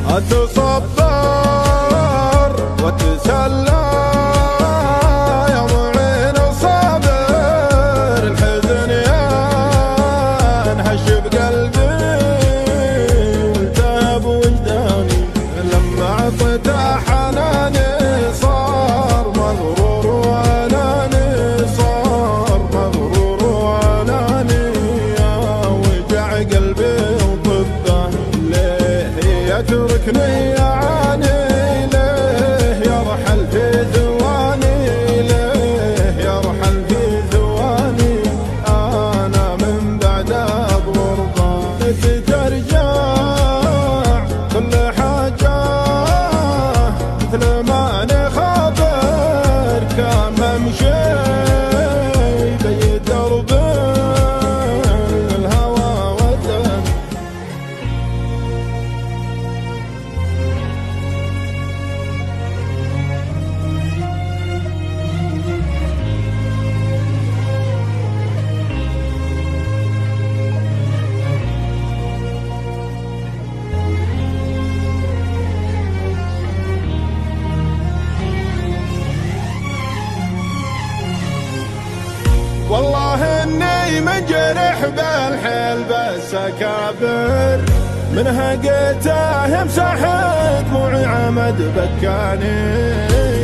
أتصبر وأتسلى يا معين الصابر، الحزن ينهش بقلبي والتهب وجداني، لما عطيت حناني صار مغرور وأناني، صار مغرور وأناني، يا وجع قلبي وطبه ليه يتركني يعاني، ليه يرحل في ثواني، ليه يرحل في ثواني، أنا من بعد بغربة ترجع كل حاجة مثل ما أنا خابر، كان ممشي بي درب الهوى والدم. والله اني منجرح بالحيل بس اكابر، من هقيته مسحت دموعي عمد بكاني،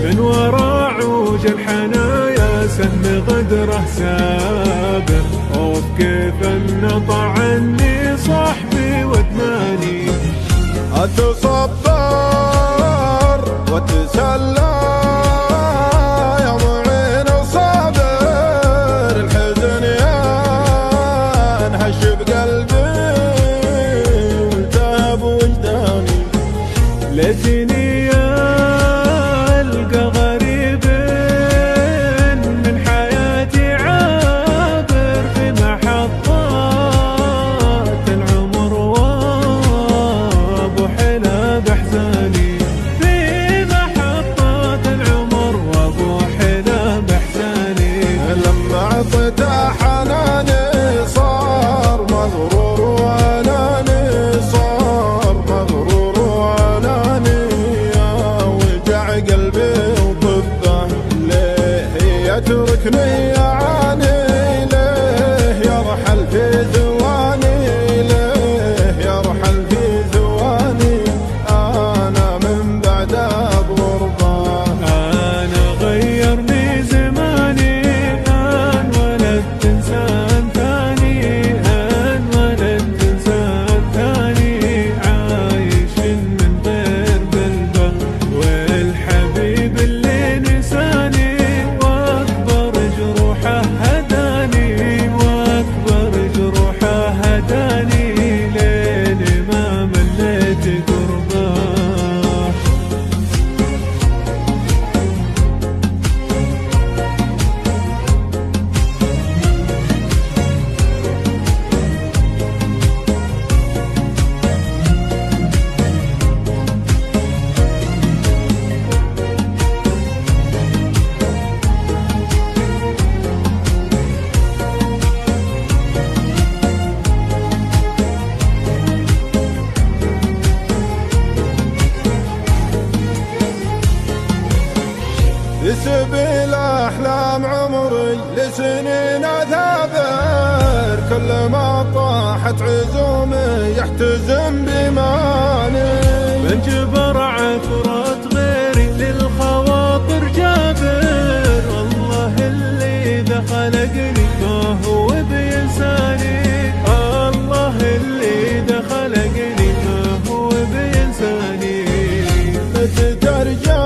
من ورا عوج الحنايا سن غدره سابر، اوف كيف انطع عني صاحبي وادماني. أتصبر وأتسلى يا معين الصابر، الحزن ينهش بقلبي والتهب وجداني، ليتني ألقى غريب من حياتي عابر، في محطات العمر وابو حلا بحزاني، في محطات العمر وابو حلا بحزاني، لما عطيت حناني صار مغرور وأناني، صار مغرور وأناني، يا وجع قلبي وطبه ليه يتركني يعاني، ليه يرحل في ثواني، ليه يرحل في ثواني، أنا من بعد بغربة. أنا غيرني زماني، أن ولدت إنسان ثاني، أن ولدت إنسان ثاني، عايش من غير قلبه والحبيب اللي نساني، وأكبر جروحه هداني، وأكبر جروحه هداني، لين ما مليت قربه. في سبيل أحلام عمري لسنين أثابر، كل ما طاحت عزومي يحتزم بماني، من جبر عثرات غيري للخواطر جابر، الله اللي ذا خلقني ما هو بإنساني، الله اللي ذا خلقني ما هو بإنساني. ترجع